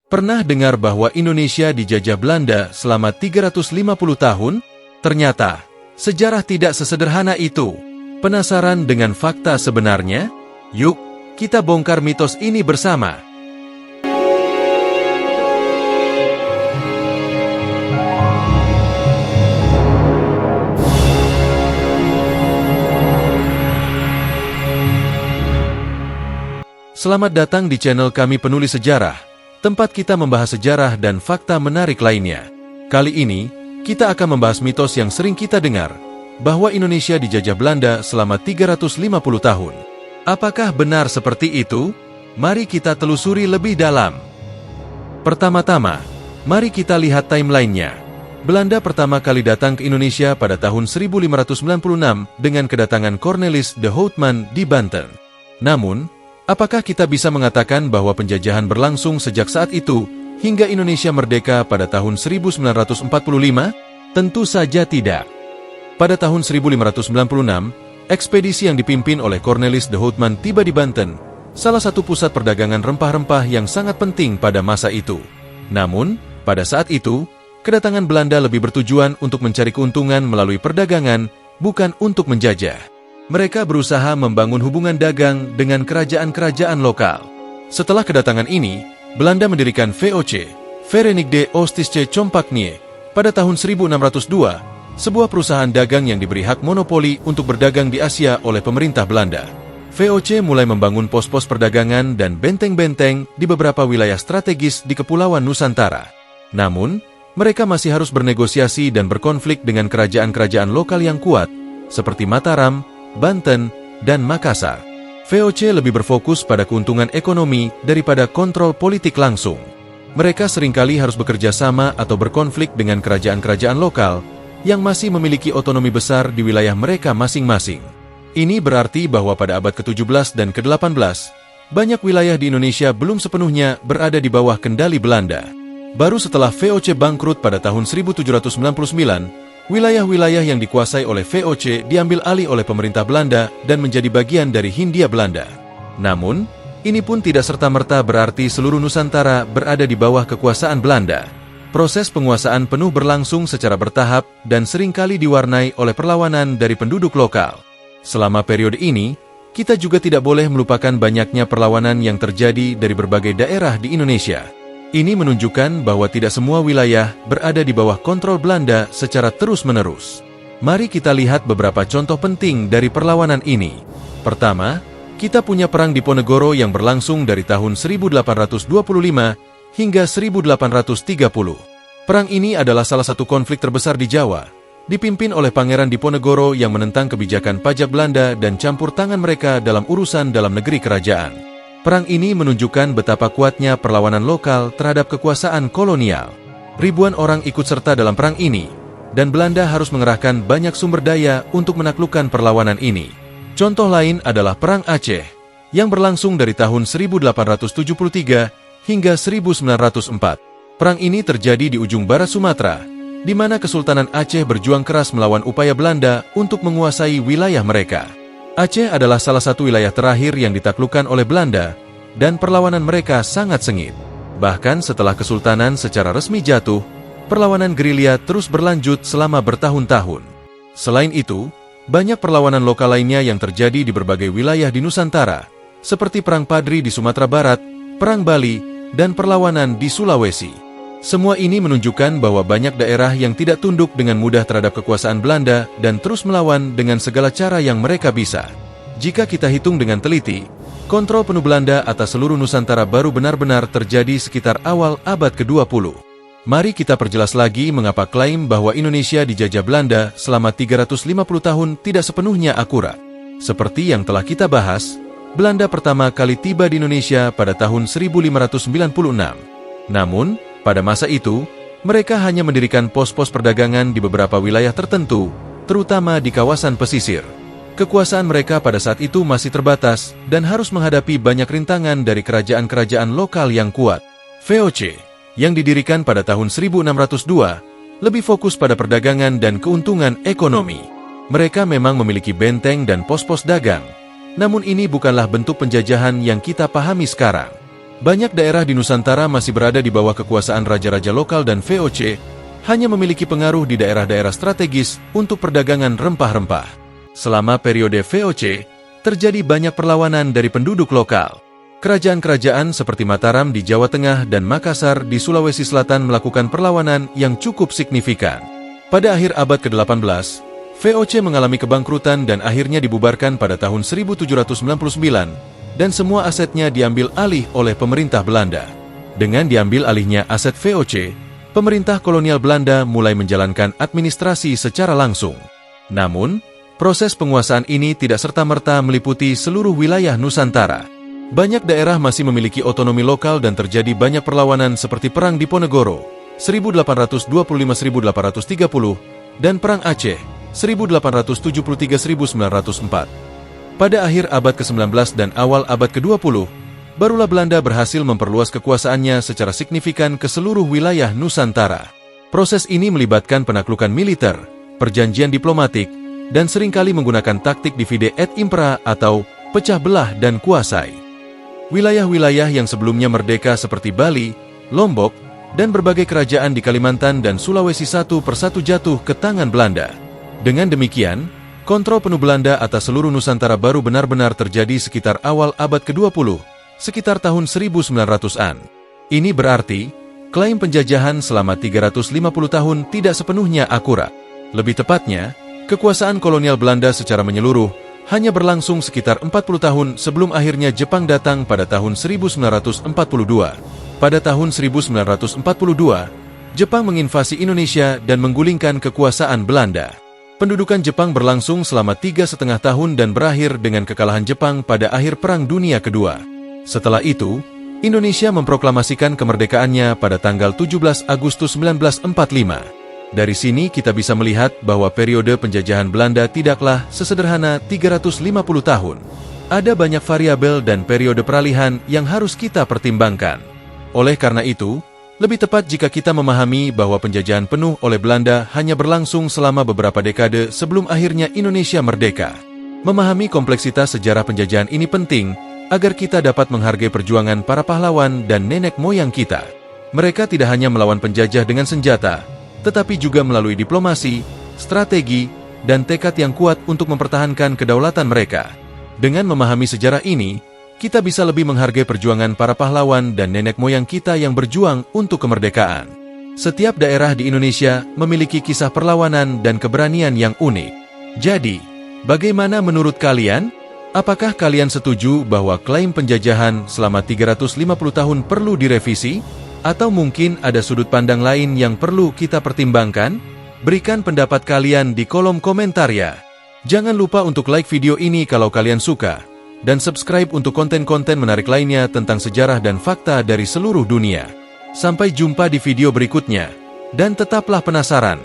Pernah dengar bahwa Indonesia dijajah Belanda selama 350 tahun? Ternyata, sejarah tidak sesederhana itu. Penasaran dengan fakta sebenarnya? Yuk, kita bongkar mitos ini bersama. Selamat datang di channel kami Penulis Sejarah, tempat kita membahas sejarah dan fakta menarik lainnya. Kali ini, kita akan membahas mitos yang sering kita dengar, bahwa Indonesia dijajah Belanda selama 350 tahun. Apakah benar seperti itu? Mari kita telusuri lebih dalam. Pertama-tama, mari kita lihat timeline-nya. Belanda pertama kali datang ke Indonesia pada tahun 1596 dengan kedatangan Cornelis de Houtman di Banten. Namun, apakah kita bisa mengatakan bahwa penjajahan berlangsung sejak saat itu hingga Indonesia merdeka pada tahun 1945? Tentu saja tidak. Pada tahun 1596, ekspedisi yang dipimpin oleh Cornelis de Houtman tiba di Banten, salah satu pusat perdagangan rempah-rempah yang sangat penting pada masa itu. Namun, pada saat itu, kedatangan Belanda lebih bertujuan untuk mencari keuntungan melalui perdagangan, bukan untuk menjajah. Mereka berusaha membangun hubungan dagang dengan kerajaan-kerajaan lokal. Setelah kedatangan ini, Belanda mendirikan VOC, Verenigde Oostische Compagnie, pada tahun 1602, sebuah perusahaan dagang yang diberi hak monopoli untuk berdagang di Asia oleh pemerintah Belanda. VOC mulai membangun pos-pos perdagangan dan benteng-benteng di beberapa wilayah strategis di Kepulauan Nusantara. Namun, mereka masih harus bernegosiasi dan berkonflik dengan kerajaan-kerajaan lokal yang kuat, seperti Mataram, Banten, dan Makassar. VOC lebih berfokus pada keuntungan ekonomi daripada kontrol politik langsung. Mereka seringkali harus bekerja sama atau berkonflik dengan kerajaan-kerajaan lokal yang masih memiliki otonomi besar di wilayah mereka masing-masing. Ini berarti bahwa pada abad ke-17 dan ke-18, banyak wilayah di Indonesia belum sepenuhnya berada di bawah kendali Belanda. Baru setelah VOC bangkrut pada tahun 1799, wilayah-wilayah yang dikuasai oleh VOC diambil alih oleh pemerintah Belanda dan menjadi bagian dari Hindia Belanda. Namun, ini pun tidak serta-merta berarti seluruh Nusantara berada di bawah kekuasaan Belanda. Proses penguasaan penuh berlangsung secara bertahap dan seringkali diwarnai oleh perlawanan dari penduduk lokal. Selama periode ini, kita juga tidak boleh melupakan banyaknya perlawanan yang terjadi dari berbagai daerah di Indonesia. Ini menunjukkan bahwa tidak semua wilayah berada di bawah kontrol Belanda secara terus-menerus. Mari kita lihat beberapa contoh penting dari perlawanan ini. Pertama, kita punya Perang Diponegoro yang berlangsung dari tahun 1825 hingga 1830. Perang ini adalah salah satu konflik terbesar di Jawa, dipimpin oleh Pangeran Diponegoro yang menentang kebijakan pajak Belanda dan campur tangan mereka dalam urusan dalam negeri kerajaan. Perang ini menunjukkan betapa kuatnya perlawanan lokal terhadap kekuasaan kolonial. Ribuan orang ikut serta dalam perang ini, dan Belanda harus mengerahkan banyak sumber daya untuk menaklukkan perlawanan ini. Contoh lain adalah Perang Aceh, yang berlangsung dari tahun 1873 hingga 1904. Perang ini terjadi di ujung barat Sumatera, di mana Kesultanan Aceh berjuang keras melawan upaya Belanda untuk menguasai wilayah mereka. Aceh adalah salah satu wilayah terakhir yang ditaklukkan oleh Belanda, dan perlawanan mereka sangat sengit. Bahkan setelah kesultanan secara resmi jatuh, perlawanan gerilya terus berlanjut selama bertahun-tahun. Selain itu, banyak perlawanan lokal lainnya yang terjadi di berbagai wilayah di Nusantara, seperti Perang Padri di Sumatera Barat, Perang Bali, dan perlawanan di Sulawesi. Semua ini menunjukkan bahwa banyak daerah yang tidak tunduk dengan mudah terhadap kekuasaan Belanda dan terus melawan dengan segala cara yang mereka bisa. Jika kita hitung dengan teliti, kontrol penuh Belanda atas seluruh Nusantara baru benar-benar terjadi sekitar awal abad ke-20. Mari kita perjelas lagi mengapa klaim bahwa Indonesia dijajah Belanda selama 350 tahun tidak sepenuhnya akurat. Seperti yang telah kita bahas, Belanda pertama kali tiba di Indonesia pada tahun 1596. Namun, pada masa itu, mereka hanya mendirikan pos-pos perdagangan di beberapa wilayah tertentu, terutama di kawasan pesisir. Kekuasaan mereka pada saat itu masih terbatas dan harus menghadapi banyak rintangan dari kerajaan-kerajaan lokal yang kuat. VOC, yang didirikan pada tahun 1602, lebih fokus pada perdagangan dan keuntungan ekonomi. Mereka memang memiliki benteng dan pos-pos dagang, namun ini bukanlah bentuk penjajahan yang kita pahami sekarang. Banyak daerah di Nusantara masih berada di bawah kekuasaan raja-raja lokal dan VOC, hanya memiliki pengaruh di daerah-daerah strategis untuk perdagangan rempah-rempah. Selama periode VOC, terjadi banyak perlawanan dari penduduk lokal. Kerajaan-kerajaan seperti Mataram di Jawa Tengah dan Makassar di Sulawesi Selatan melakukan perlawanan yang cukup signifikan. Pada akhir abad ke-18, VOC mengalami kebangkrutan dan akhirnya dibubarkan pada tahun 1799, dan semua asetnya diambil alih oleh pemerintah Belanda. Dengan diambil alihnya aset VOC, pemerintah kolonial Belanda mulai menjalankan administrasi secara langsung. Namun, proses penguasaan ini tidak serta-merta meliputi seluruh wilayah Nusantara. Banyak daerah masih memiliki otonomi lokal dan terjadi banyak perlawanan seperti Perang Diponegoro 1825-1830 dan Perang Aceh 1873-1904. Pada akhir abad ke-19 dan awal abad ke-20, barulah Belanda berhasil memperluas kekuasaannya secara signifikan ke seluruh wilayah Nusantara. Proses ini melibatkan penaklukan militer, perjanjian diplomatik, dan seringkali menggunakan taktik divide et impera atau pecah belah dan kuasai. Wilayah-wilayah yang sebelumnya merdeka seperti Bali, Lombok, dan berbagai kerajaan di Kalimantan dan Sulawesi satu persatu jatuh ke tangan Belanda. Dengan demikian, kontrol penuh Belanda atas seluruh Nusantara baru benar-benar terjadi sekitar awal abad ke-20, sekitar tahun 1900-an. Ini berarti, klaim penjajahan selama 350 tahun tidak sepenuhnya akurat. Lebih tepatnya, kekuasaan kolonial Belanda secara menyeluruh hanya berlangsung sekitar 40 tahun sebelum akhirnya Jepang datang pada tahun 1942. Pada tahun 1942, Jepang menginvasi Indonesia dan menggulingkan kekuasaan Belanda. Pendudukan Jepang berlangsung selama 3,5 tahun dan berakhir dengan kekalahan Jepang pada akhir Perang Dunia Kedua. Setelah itu, Indonesia memproklamasikan kemerdekaannya pada tanggal 17 Agustus 1945. Dari sini kita bisa melihat bahwa periode penjajahan Belanda tidaklah sesederhana 350 tahun. Ada banyak variabel dan periode peralihan yang harus kita pertimbangkan. Oleh karena itu, lebih tepat jika kita memahami bahwa penjajahan penuh oleh Belanda hanya berlangsung selama beberapa dekade sebelum akhirnya Indonesia merdeka. Memahami kompleksitas sejarah penjajahan ini penting agar kita dapat menghargai perjuangan para pahlawan dan nenek moyang kita. Mereka tidak hanya melawan penjajah dengan senjata, tetapi juga melalui diplomasi, strategi, dan tekad yang kuat untuk mempertahankan kedaulatan mereka. Dengan memahami sejarah ini, kita bisa lebih menghargai perjuangan para pahlawan dan nenek moyang kita yang berjuang untuk kemerdekaan. Setiap daerah di Indonesia memiliki kisah perlawanan dan keberanian yang unik. Jadi, bagaimana menurut kalian? Apakah kalian setuju bahwa klaim penjajahan selama 350 tahun perlu direvisi? Atau mungkin ada sudut pandang lain yang perlu kita pertimbangkan? Berikan pendapat kalian di kolom komentar ya. Jangan lupa untuk like video ini kalau kalian suka. Dan subscribe untuk konten-konten menarik lainnya tentang sejarah dan fakta dari seluruh dunia. Sampai jumpa di video berikutnya, dan tetaplah penasaran.